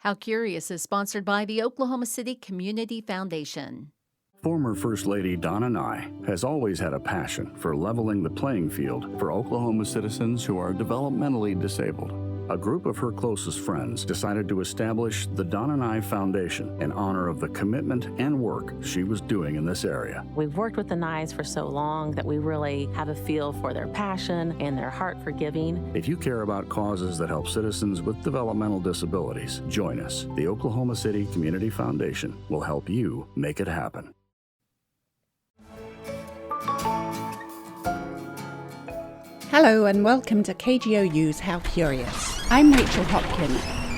How Curious is sponsored by the Oklahoma City Community Foundation. Former First Lady Donna Nye has always had a passion for leveling the playing field for Oklahoma citizens who are developmentally disabled. A group of her closest friends decided to establish the Donna Nye Foundation in honor of the commitment and work she was doing in this area. We've worked with the Nyes for so long that we really have a feel for their passion and their heart for giving. If you care about causes that help citizens with developmental disabilities, join us. The Oklahoma City Community Foundation will help you make it happen. Hello and welcome to KGOU's How Curious. I'm Rachel Hopkin.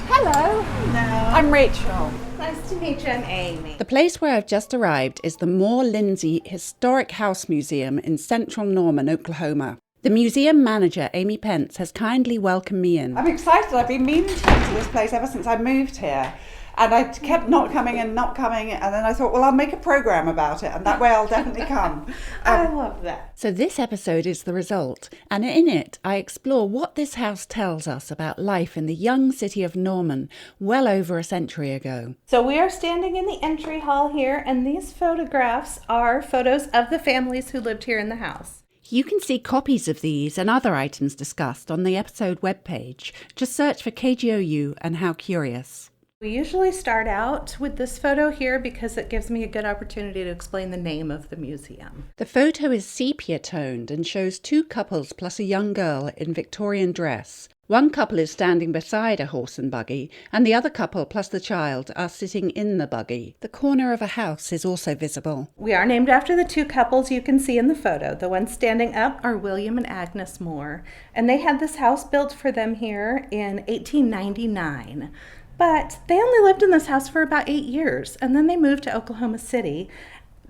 Hello. Hello. I'm Rachel. Nice to meet you. I'm Amy. The place where I've just arrived is the Moore-Lindsay Historic House Museum in central Norman, Oklahoma. The museum manager, Amy Pence, has kindly welcomed me in. I'm excited. I've been meaning to come to this place ever since I moved here. And I kept not coming, and then I thought, well, I'll make a program about it, and that way I'll definitely come. I love that. So this episode is the result, and in it I explore what this house tells us about life in the young city of Norman well over a century ago. So we are standing in the entry hall here, and these photographs are photos of the families who lived here in the house. You can see copies of these and other items discussed on the episode webpage. Just search for KGOU and How Curious. We usually start out with this photo here because it gives me a good opportunity to explain the name of the museum. The photo is sepia-toned and shows two couples plus a young girl in Victorian dress. One couple is standing beside a horse and buggy, and the other couple plus the child are sitting in the buggy. The corner of a house is also visible. We are named after the two couples you can see in the photo. The ones standing up are William and Agnes Moore, and they had this house built for them here in 1899. But they only lived in this house for about 8 years, and then they moved to Oklahoma City.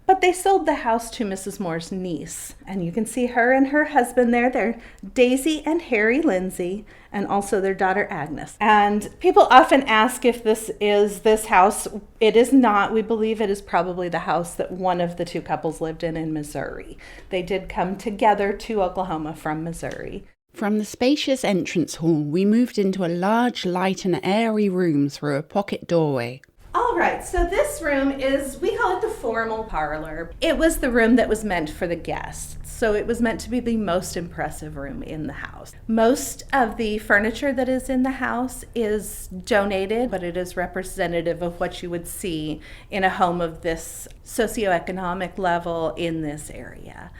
But they sold the house to Mrs. Moore's niece, and you can see her and her husband there. They're Daisy and Harry Lindsay, and also their daughter Agnes. And people often ask if this is this house. It is not. We believe it is probably the house that one of the two couples lived in Missouri. They did come together to Oklahoma from Missouri. From the spacious entrance hall, we moved into a large, light and airy room through a pocket doorway. All right, so this room is, we call it the formal parlor. It was the room that was meant for the guests, so it was meant to be the most impressive room in the house. Most of the furniture that is in the house is donated, but it is representative of what you would see in a home of this socioeconomic level in this area.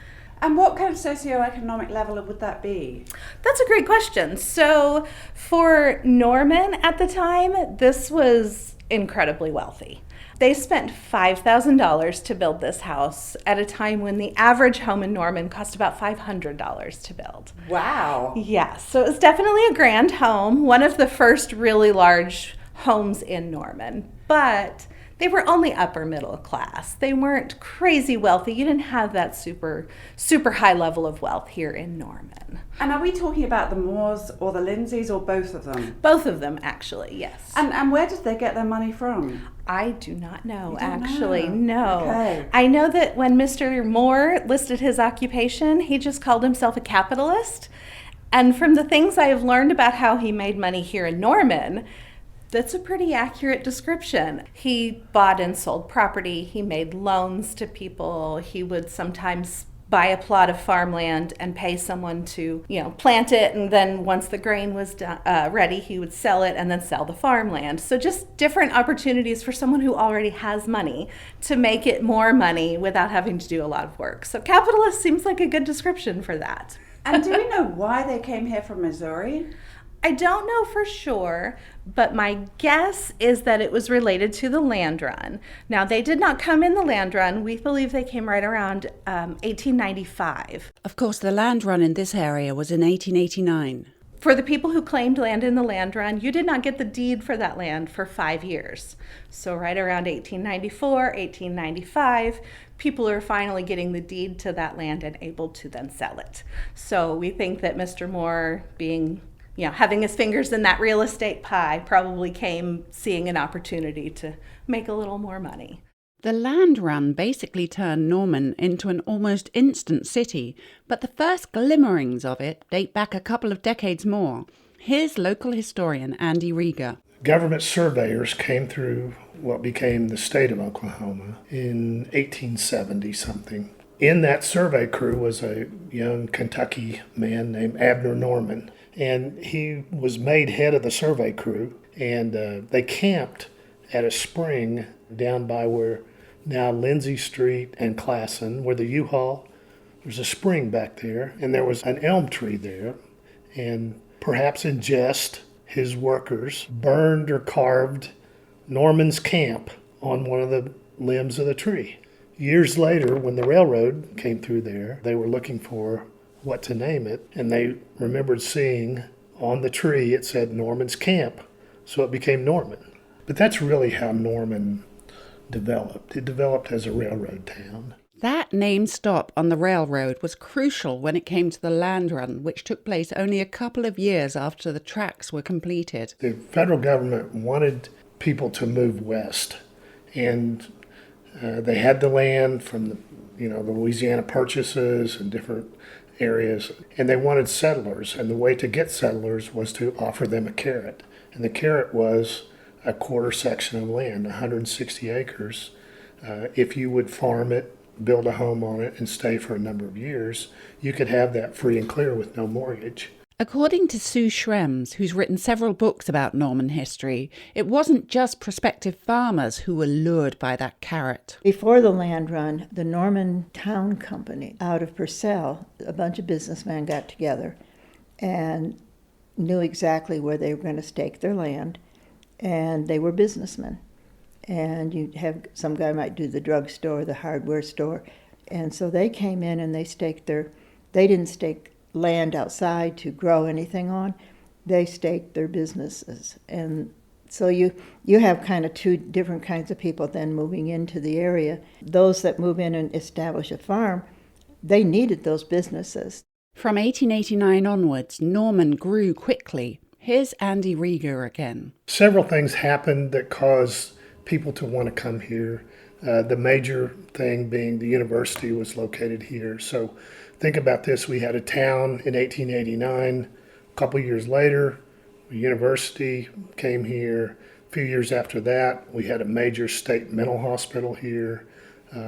And what kind of socioeconomic level would that be? That's a great question. So for Norman at the time, this was incredibly wealthy. They spent $5,000 to build this house at a time when the average home in Norman cost about $500 to build. Wow. Yeah, so it was definitely a grand home, one of the first really large homes in Norman. But they were only upper middle class. They weren't crazy wealthy. You didn't have that super high level of wealth here in Norman. And are we talking about the Moores or the Lindsays or both of them? Both of them, actually, yes. And where did they get their money from? I do not know, You don't actually. know? No. Okay. I know that when Mr. Moore listed his occupation, he just called himself a capitalist. And from the things I have learned about how he made money here in Norman, that's a pretty accurate description. He bought and sold property. He made loans to people. He would sometimes buy a plot of farmland and pay someone to, plant it. And then once the grain was ready, he would sell it and then sell the farmland. So just different opportunities for someone who already has money to make it more money without having to do a lot of work. So capitalist seems like a good description for that. And do we know why they came here from Missouri? I don't know for sure, but my guess is that it was related to the land run. Now, they did not come in the land run. We believe they came right around 1895. Of course, the land run in this area was in 1889. For the people who claimed land in the land run, you did not get the deed for that land for 5 years. So right around 1894, 1895, people are finally getting the deed to that land and able to then sell it. So we think that Mr. Moore, being having his fingers in that real estate pie, probably came seeing an opportunity to make a little more money. The land run basically turned Norman into an almost instant city, but the first glimmerings of it date back a couple of decades more. Here's local historian Andy Rieger. government surveyors came through what became the state of Oklahoma in 1870 something. In that survey crew was a young Kentucky man named Abner Norman, and he was made head of the survey crew, and they camped at a spring down by where now Lindsay Street and Classen, where the U-Haul, there's a spring back there, and there was an elm tree there, and perhaps in jest, his workers burned or carved Norman's camp on one of the limbs of the tree. Years later, when the railroad came through there, they were looking for what to name it, and they remembered seeing on the tree it said Norman's Camp, so it became Norman. But that's really how Norman developed. It developed as a railroad town. That named stop on the railroad was crucial when it came to the land run, which took place only a couple of years after the tracks were completed. The federal government wanted people to move west, and they had the land from the Louisiana purchases and different areas, and they wanted settlers, and the way to get settlers was to offer them a carrot, and the carrot was a quarter section of land, 160 acres. If you would farm it, build a home on it, and stay for a number of years, you could have that free and clear with no mortgage. According to Sue Schrems, who's written several books about Norman history, it wasn't just prospective farmers who were lured by that carrot. Before the land run, the Norman Town Company out of Purcell, a bunch of businessmen got together and knew exactly where they were going to stake their land, and they were businessmen. And you'd have some guy might do the drugstore, the hardware store, and so they came in and they didn't stake land outside to grow anything on, they staked their businesses. And so you have kind of two different kinds of people then moving into the area. Those that move in and establish a farm, they needed those businesses. From 1889 onwards, Norman grew quickly. Here's Andy Rieger again. Several things happened that caused people to want to come here. The major thing being the university was located here. So think about this. We had a town in 1889. A couple years later, the university came here. A few years after that, we had a major state mental hospital here.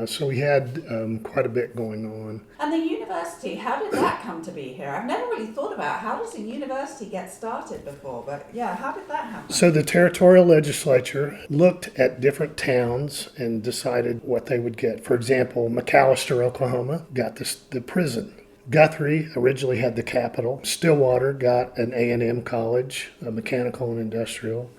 So we had quite a bit going on. And the university, how did that come to be here? I've never really thought about how does a university get started before, but yeah, how did that happen? So the territorial legislature looked at different towns and decided what they would get. For example, McAllister, Oklahoma, got the prison. Guthrie originally had the Capitol. Stillwater got an A&M college, a mechanical and industrial.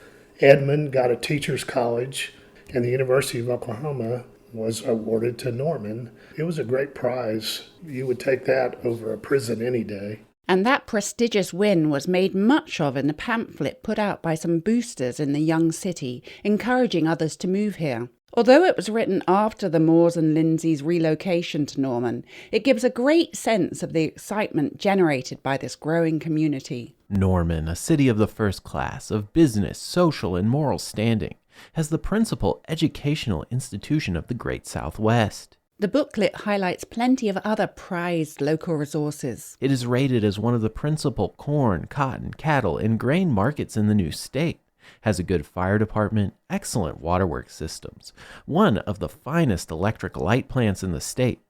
Edmond got a teacher's college, and the University of Oklahoma was awarded to Norman. It was a great prize. You would take that over a prison any day. And that prestigious win was made much of in a pamphlet put out by some boosters in the young city, encouraging others to move here. Although it was written after the Moores and Lindsays' relocation to Norman, it gives a great sense of the excitement generated by this growing community. Norman, a city of the first class, of business, social, and moral standing, has the principal educational institution of the Great Southwest. The booklet highlights plenty of other prized local resources. It is rated as one of the principal corn, cotton, cattle, and grain markets in the new state. Has a good fire department, excellent waterworks systems, one of the finest electric light plants in the state,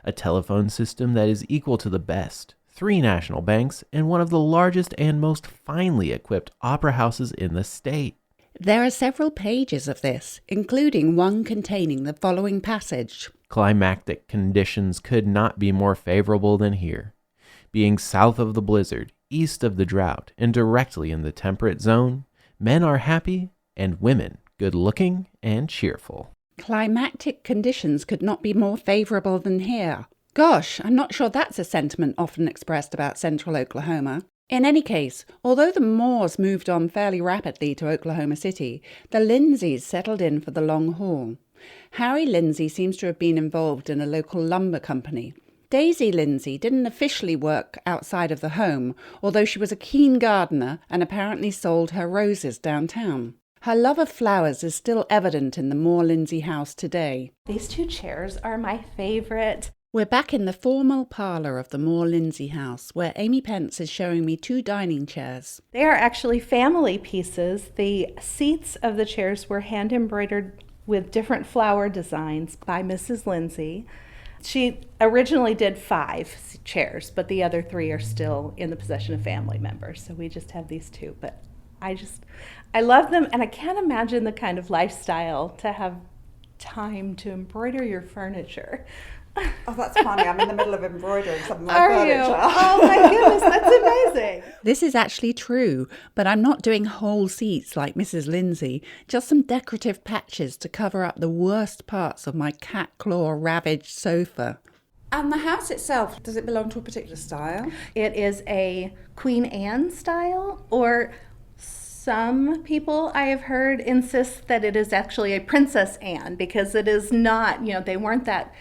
a telephone system that is equal to the best, 3 national banks, and one of the largest and most finely equipped opera houses in the state. There are several pages of this, including one containing the following passage. Climatic conditions could not be more favorable than here. Being south of the blizzard, east of the drought, and directly in the temperate zone, men are happy and women good-looking and cheerful. Climatic conditions could not be more favorable than here. Gosh, I'm not sure that's a sentiment often expressed about central Oklahoma. In any case, although the Moores moved on fairly rapidly to Oklahoma City, the Lindsays settled in for the long haul. Harry Lindsay seems to have been involved in a local lumber company. Daisy Lindsay didn't officially work outside of the home, although she was a keen gardener and apparently sold her roses downtown. Her love of flowers is still evident in the Moore-Lindsay House today. These 2 chairs are my favorite. We're back in the formal parlour of the Moore-Lindsay House, where Amy Pence is showing me 2 dining chairs. They are actually family pieces. The seats of the chairs were hand embroidered with different flower designs by Mrs. Lindsay. She originally did 5 chairs, but the other 3 are still in the possession of family members. So we just have these 2. But I love them, and I can't imagine the kind of lifestyle to have time to embroider your furniture. Oh, that's funny. I'm in the middle of embroidering some of my Are furniture. you? Oh my goodness, that's amazing. This is actually true, but I'm not doing whole seats like Mrs. Lindsay, just some decorative patches to cover up the worst parts of my cat claw ravaged sofa. And the house itself, does it belong to a particular style? It is a Queen Anne style, or some people I have heard insist that it is actually a Princess Anne, because it is not, they weren't that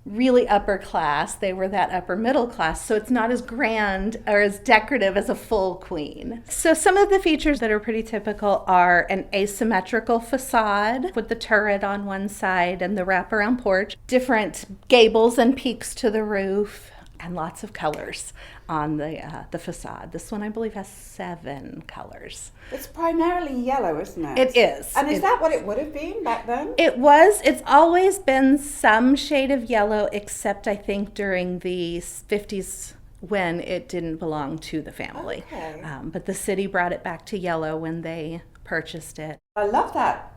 really upper class, they were that upper middle class, so it's not as grand or as decorative as a full queen. So some of the features that are pretty typical are an asymmetrical facade with the turret on one side and the wraparound porch, different gables and peaks to the roof, and lots of colors on the facade. This one, I believe, has 7 colors. It's primarily yellow, isn't it? It is. And is that what it would have been back then? It was. It's always been some shade of yellow, except I think during the 50s when it didn't belong to the family. Okay. But the city brought it back to yellow when they purchased it. I love that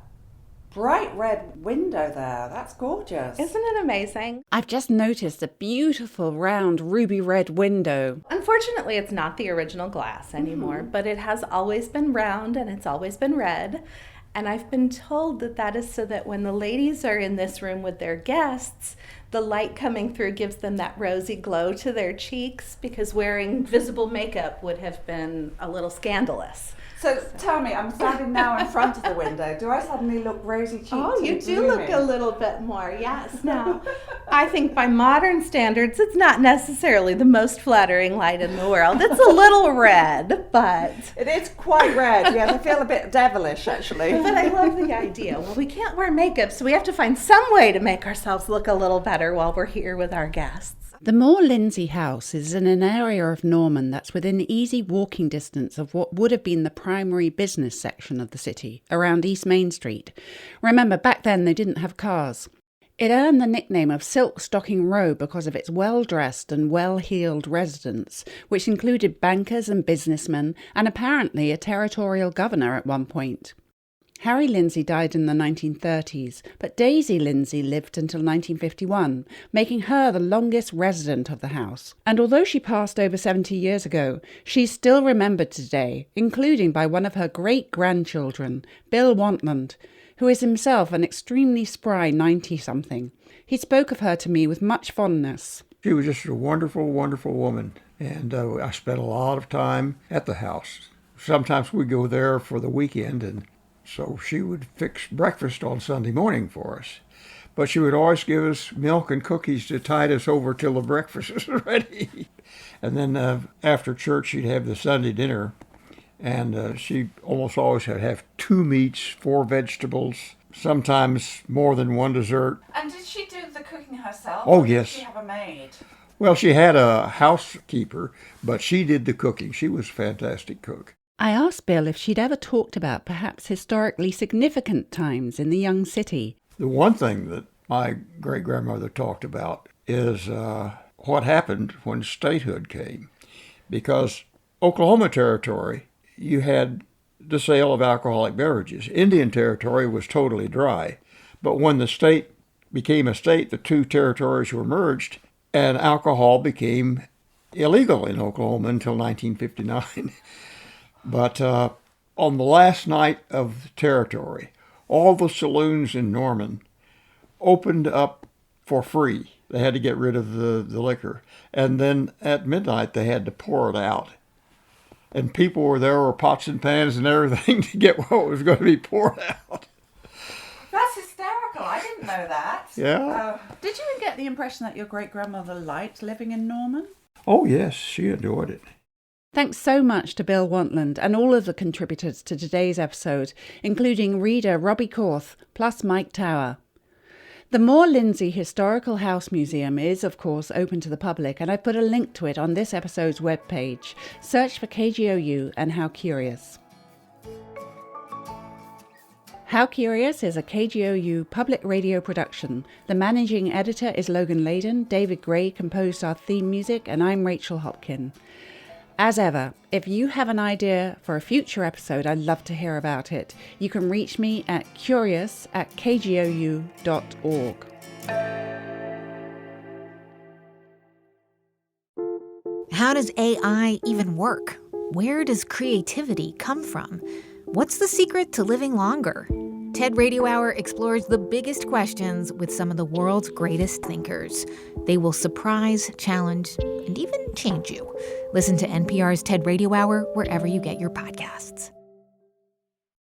bright red window there. That's gorgeous. Isn't it amazing? I've just noticed a beautiful round ruby red window. Unfortunately, it's not the original glass anymore, but it has always been round and it's always been red. And I've been told that that is so that when the ladies are in this room with their guests, the light coming through gives them that rosy glow to their cheeks, because wearing visible makeup would have been a little scandalous. So tell me, I'm standing now in front of the window. Do I suddenly look rosy-cheeked? Oh, you and do look blooming? a little bit more, yes. Now, I think by modern standards, it's not necessarily the most flattering light in the world. It's a little red, but... It is quite red, yes. I feel a bit devilish, actually. But I love the idea. Well, we can't wear makeup, so we have to find some way to make ourselves look a little better while we're here with our guests. The Moore-Lindsay House is in an area of Norman that's within easy walking distance of what would have been the primary business section of the city, around East Main Street. Remember, back then they didn't have cars. It earned the nickname of Silk Stocking Row because of its well-dressed and well-heeled residents, which included bankers and businessmen, and apparently a territorial governor at one point. Harry Lindsay died in the 1930s, but Daisy Lindsay lived until 1951, making her the longest resident of the house. And although she passed over 70 years ago, she's still remembered today, including by one of her great-grandchildren, Bill Wantland, who is himself an extremely spry 90-something. He spoke of her to me with much fondness. She was just a wonderful, wonderful woman, and I spent a lot of time at the house. Sometimes we'd go there for the weekend, and so she would fix breakfast on Sunday morning for us. But she would always give us milk and cookies to tide us over till the breakfast was ready. And then after church, she'd have the Sunday dinner. And she almost always had to have 2 meats, 4 vegetables, sometimes more than 1 dessert. And did she do the cooking herself? Oh, or yes. Did she have a maid? Well, she had a housekeeper, but she did the cooking. She was a fantastic cook. I asked Bill if she'd ever talked about perhaps historically significant times in the young city. The one thing that my great-grandmother talked about is what happened when statehood came. Because Oklahoma Territory, you had the sale of alcoholic beverages. Indian Territory was totally dry. But when the state became a state, the 2 territories were merged, and alcohol became illegal in Oklahoma until 1959. But on the last night of the territory, all the saloons in Norman opened up for free. They had to get rid of the liquor. And then at midnight, they had to pour it out. And people were there with pots and pans and everything to get what was going to be poured out. That's hysterical. I didn't know that. Yeah. Did you get the impression that your great-grandmother liked living in Norman? Oh, yes, she enjoyed it. Thanks so much to Bill Wantland and all of the contributors to today's episode, including reader Robbie Korth plus Mike Tower. The Moore-Lindsay Historical House Museum is, of course, open to the public, and I've put a link to it on this episode's webpage. Search for KGOU and How Curious. How Curious is a KGOU public radio production. The managing editor is Logan Layden, David Gray composed our theme music, and I'm Rachel Hopkin. As ever, if you have an idea for a future episode, I'd love to hear about it. You can reach me at curious@kgou.org. How does AI even work? Where does creativity come from? What's the secret to living longer? TED Radio Hour explores the biggest questions with some of the world's greatest thinkers. They will surprise, challenge, and even change you. Listen to NPR's TED Radio Hour wherever you get your podcasts.